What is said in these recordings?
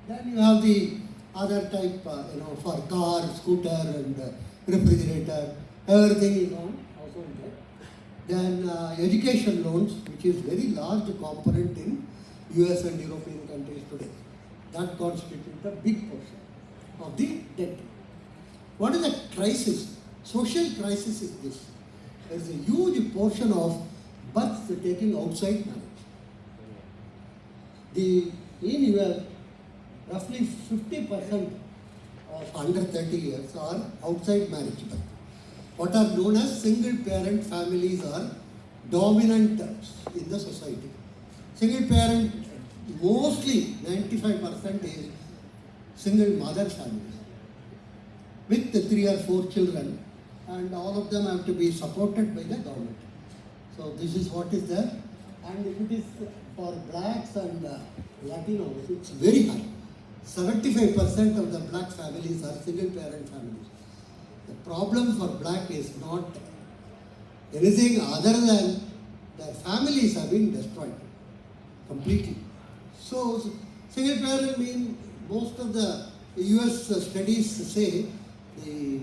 Then you have the other type, for car, scooter and refrigerator, everything is on household debt. Then education loans, which is very large component in US and European countries today. That constitutes a big portion of the debt. What is the crisis? Social crisis is this. There is a huge portion of births taking outside marriage. In US, roughly 50% of under 30 years are outside marriage birth. What are known as single parent families are dominant in the society. Single parent, mostly 95% is single mother families with 3 or 4 children, and all of them have to be supported by the government. So this is what is there. And if it is for blacks and Latinos, it's very high. 75% of the black families are single parent families. The problem for black is not anything other than their families have been destroyed completely. So single parent means most of the US studies say the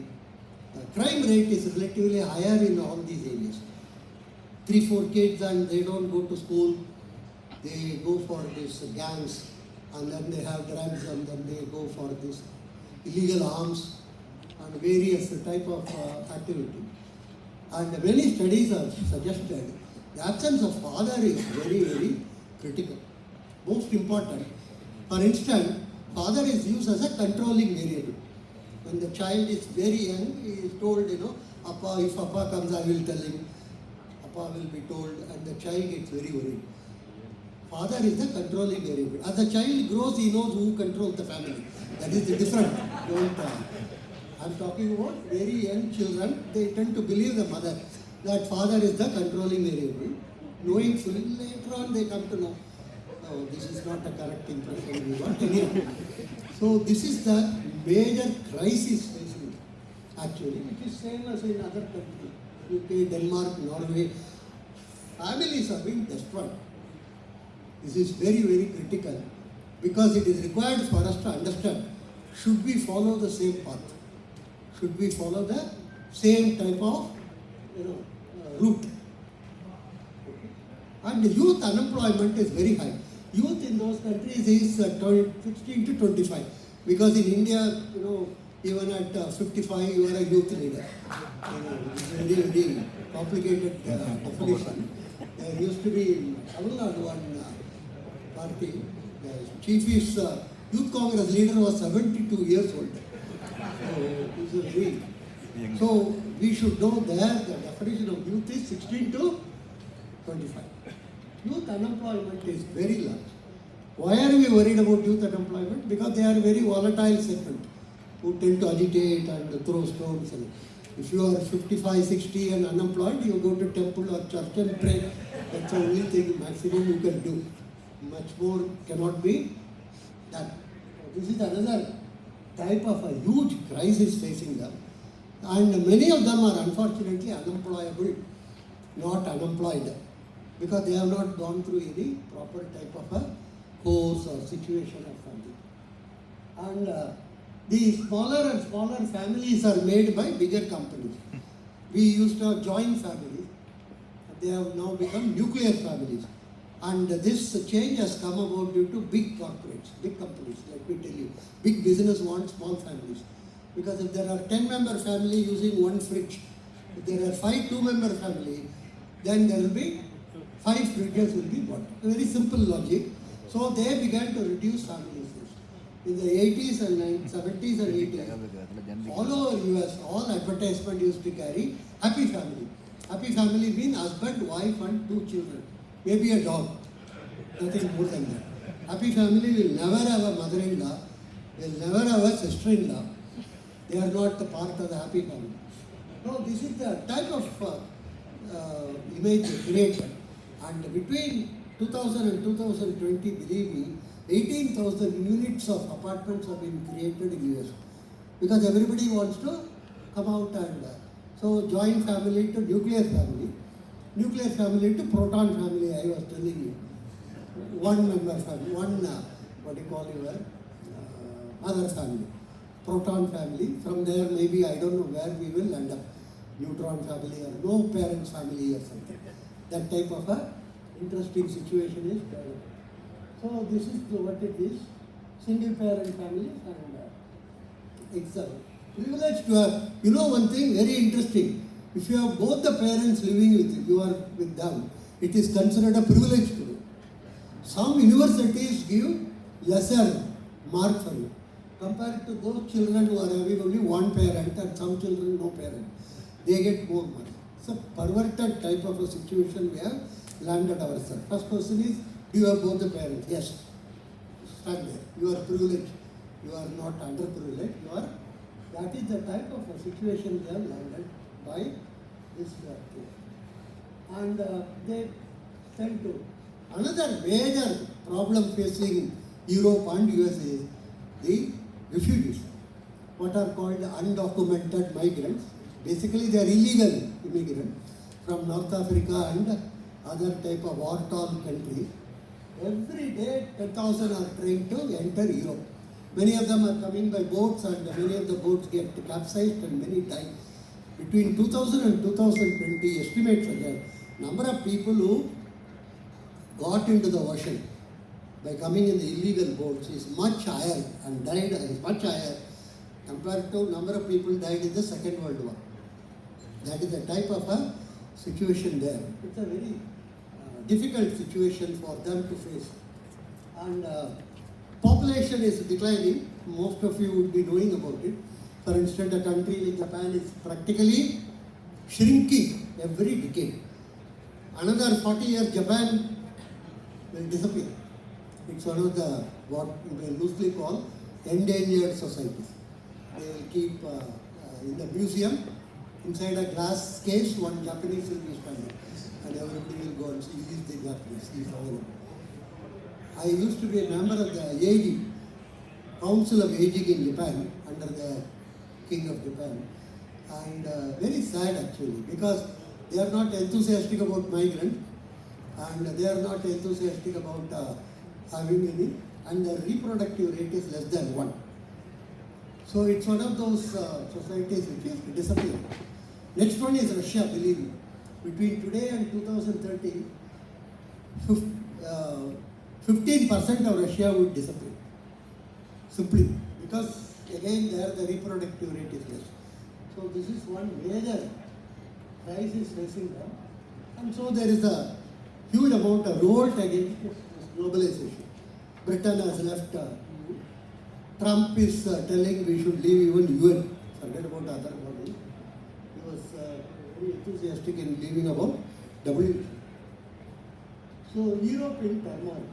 crime rate is relatively higher in all these areas. 3-4 kids and they don't go to school, they go for these gangs, and then they have drugs, and then they go for this illegal arms and various type of activity. And many studies have suggested the absence of father is very, very critical. Most important. For instance, father is used as a controlling variable. When the child is very young, he is told, Appa, if Appa comes, I will tell him. Appa will be told, and the child gets very worried. Father is the controlling variable. As the child grows, he knows who controls the family. That is the difference. I'm talking about very young children. They tend to believe the mother that father is the controlling variable. Knowing fully, later on they come to know, oh, this is not a correct impression we got anyway. So this is the major crisis facing actually, which is same as in other countries, UK, Denmark, Norway. Families are being destroyed. This is very, very critical because it is required for us to understand, should we follow the same path? Should we follow the same type of route? Okay. And youth unemployment is very high. Youth in those countries is 16 to 25. Because in India, even at 55, you are a youth leader. It's very, very complicated definition. There used to be in Alumni one party, the Cheif's youth congress leader was 72 years old. So we should know there the definition of youth is 16 to 25. Youth unemployment is very large. Why are we worried about youth unemployment? Because they are a very volatile segment who tend to agitate and throw stones. And if you are 55, 60 and unemployed, you go to temple or church and pray. That's the only thing maximum you can do. Much more cannot be done. This is another type of a huge crisis facing them. And many of them are unfortunately unemployable, not unemployed, because they have not gone through any proper type of a course or situation or something. And the smaller and smaller families are made by bigger companies. We used to have joint families. They have now become nuclear families. And this change has come about due to big corporates, big companies, let me tell you. Big business wants small families. Because if there are 10-member family using one fridge, if there are 5 2-member family, then there will be 5 fridges will be bought. A very simple logic. So they began to reduce family size. In the 80s and 70s and 80s, all over US, all advertisement used to carry happy family. Happy family means husband, wife and 2 children. Maybe a dog. Nothing more than that. Happy family will never have a mother-in-law, will never have a sister-in-law. They are not the part of the happy family. No, this is the type of image created. And between 2000 and 2020, believe me, 18,000 units of apartments have been created in US. Because everybody wants to come out and so joint family to nuclear family to proton family, I was telling you. One member family, what do you call your other family. Proton family. From there, maybe I don't know where we will end up. Neutron family or no parents family or something. That type of a interesting situation is developed. So this is what it is. Single parent families and it's a privilege to have. You know one thing very interesting. If you have both the parents living with you, are with them, it is considered a privilege to do. Some universities give lesser mark for you compared to those children who are having only one parent and some children no parent. They get more money. It's a perverted type of a situation we have landed ourselves. First question is, do you have both the parents? Yes. Stand there. You are privileged. You are not underprivileged. You are. That is the type of a situation they have landed by this case. And they tend to. Another major problem facing Europe and US is the refugees, what are called undocumented migrants. Basically, they are illegal immigrants from North Africa and other type of war-torn countries. Every day, 10,000 are trying to enter Europe. Many of them are coming by boats, and many of the boats get capsized and many die. Between 2000 and 2020, estimates are there. Number of people who got into the ocean by coming in the illegal boats is much higher and died is much higher compared to number of people died in the Second World War. That is the type of a situation there. It's a very difficult situation for them to face. And population is declining. Most of you would be knowing about it. For instance, a country like Japan is practically shrinking every decade. Another 40 years, Japan will disappear. It's one of the, what we loosely call, endangered societies. They will keep in the museum, inside a glass case, one Japanese will be standing. And everybody will go and see, he is the Japanese, he is available. I used to be a member of the aging, Council of Aging in Japan, under the King of Japan. And very sad actually, because they are not enthusiastic about migrants, and they are not enthusiastic about having any, and the reproductive rate is less than 1. So it's one of those societies which is disappearing. Next one is Russia, believe me. Between today and 2030, 15% of Russia would disappear. Simply because again there the reproductive rate is less. So this is one major crisis facing them. And so there is a huge amount of revolt against this globalization. Britain has left EU. Trump is telling we should leave even UN. Forget about other bodies. He was very enthusiastic in leaving about WHO. So Europe in turmoil.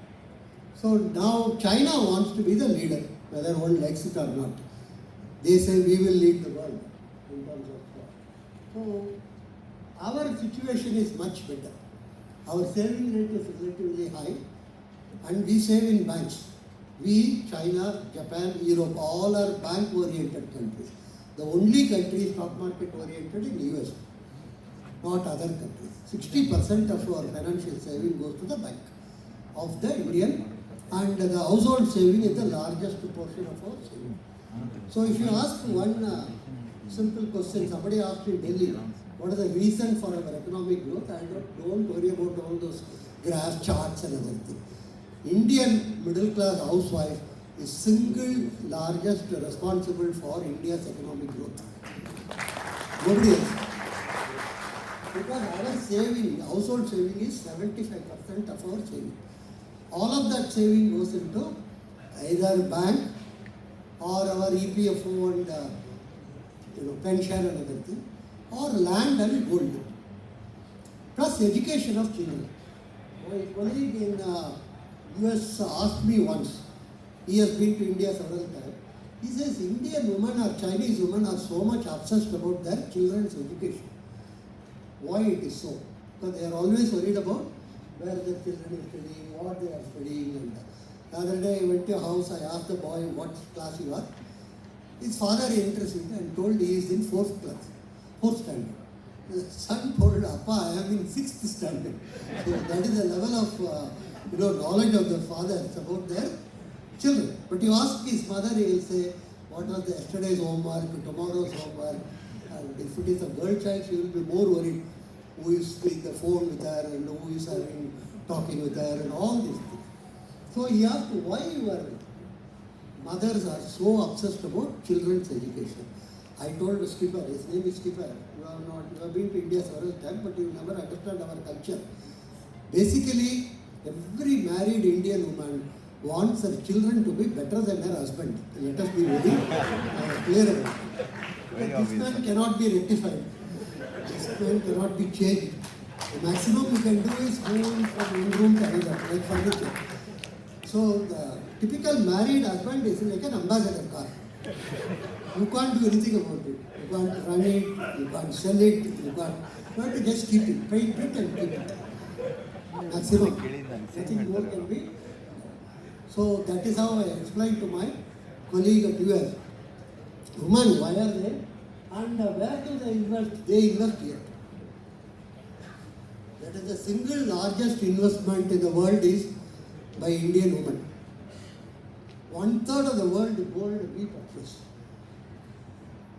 So now China wants to be the leader, whether one likes it or not. They say we will lead the world in terms of. So our situation is much better. Our saving rate is relatively high, and we save in banks. We, China, Japan, Europe, all are bank-oriented countries. The only country stock market-oriented in US, not other countries. 60% of our financial saving goes to the bank of the Indian, and the household saving is the largest portion of our saving. So if you ask one simple question, somebody asked in Delhi, what is the reason for our economic growth? I don't worry about all those graph charts and other things. Indian middle class housewife is single largest responsible for India's economic growth. Nobody else. Because our saving, household saving is 75% of our saving. All of that saving goes into either bank or our EPFO and pension and other thing, or land and gold. Plus education of children. My colleague in US asked me once, he has been to India several times, he says Indian women or Chinese women are so much obsessed about their children's education. Why it is so? Because they are always worried about where the children are studying, what they are studying. And the other day I went to a house, I asked the boy what class he was. His father interested and told he is in 4th class, 4th standard. The son told, Appa, I am in 6th standard. So that is the level of knowledge of the fathers about their children. But you ask his mother, he will say, what was the yesterday's homework, tomorrow's homework. And if it is a girl child, she will be more worried who is with the phone with her and who is talking with her and all these things. So he asked, why your mothers are so obsessed about children's education? I told Skipper, his name is Skipper, you have been to India several times, but you never understand our culture. Basically, every married Indian woman wants her children to be better than her husband. Let us be very clear about it. But this man cannot be rectified. This man cannot be changed. The maximum you can do is move from one room to another, like furniture. So the typical married husband is like an ambassador car. You can't do anything about it. You can't run it, you can't sell it, you have to just keep it, paint it and keep it. Maximum. Nothing more can be. So that is how I explained to my colleague at US. Women, why are they? And where do they invest? They invest here. That is the single largest investment in the world is by Indian women. 1/3 of the world gold we purchase.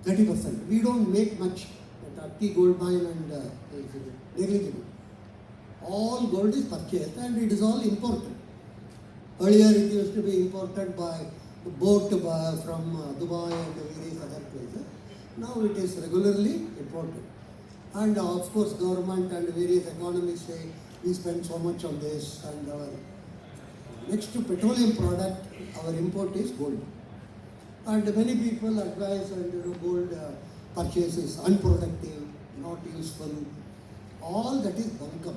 30%. We don't make much. Atti gold mine and negligible. All gold is purchased and it is all imported. Earlier it used to be imported by boat from Dubai and various other places. Now it is regularly imported. And of course government and various economists say we spend so much on this, and our next to petroleum product, our import is gold. And many people advise and gold purchase is unproductive, not useful. All that is bunkum.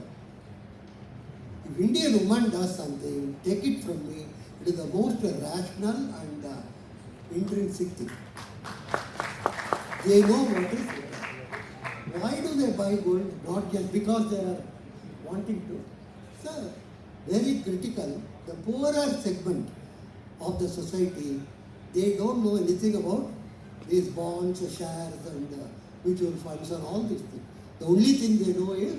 If Indian woman does something, take it from me, it is the most rational and intrinsic thing. They know what is it. Why do they buy gold? Not just because they are wanting to. Sir, very critical. The poorer segment of the society, they don't know anything about these bonds, shares and mutual funds and all these things. The only thing they know is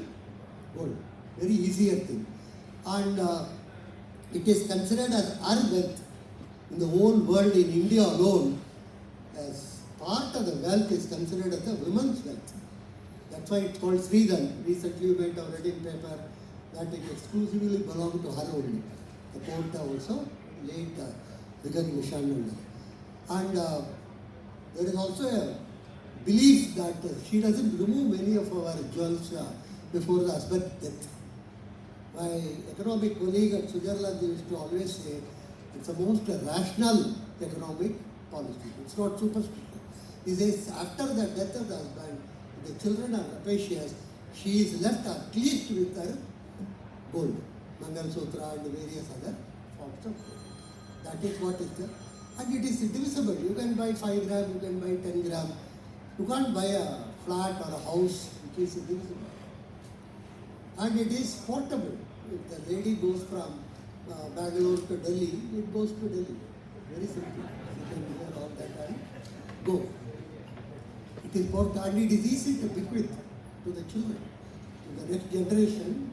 gold. Very easier thing. And it is considered as our wealth in the whole world. In India alone, as part of the wealth is considered as the women's wealth. That's why it's called Sridhan. Recently you might have read in paper that it exclusively belonged to her only. The court also late recognition. And there is also a belief that she doesn't remove many of our jewels before the husband's death. My economic colleague at Switzerland used to always say it's the most rational economic policy. It's not superstitious. He says after the death of the husband, the children are rapacious, she is left at least with her gold, Mangal Sutra and various other forms of gold. That is what is there. And it is divisible. You can buy 5 grams, you can buy 10 grams. You can't buy a flat or a house which is divisible. And it is portable. If the lady goes from Bangalore to Delhi, it goes to Delhi. Very simple. You can hear all that and go. It is portable and it is easy to bequeath to the children, to the next generation.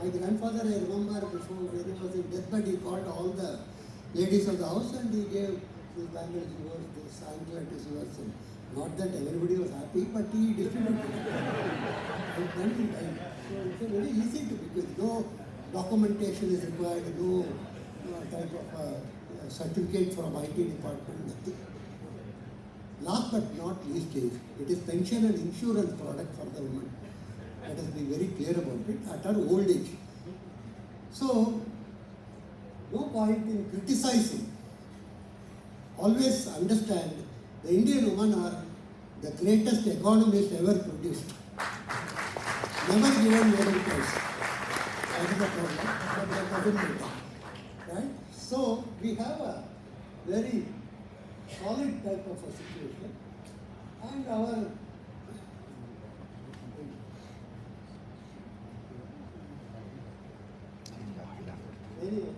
My grandfather, I remember before when he was in deathbed, he called all the ladies of the house and he gave this bangle is yours, this anklet is yours. And not that everybody was happy, but he distributed it. And then he died. So it's very easy to bequeath. No documentation is required, no type of certificate from IT department, nothing. Last but not least is, it is pension and insurance product for the woman. Let us be very clear about it at her old age. So, no point in criticizing. Always understand the Indian women are the greatest economists ever produced. Never given Nobel Prize. That is the problem, but that doesn't matter. Right? So, we have a very solid type of a situation, and our anyway,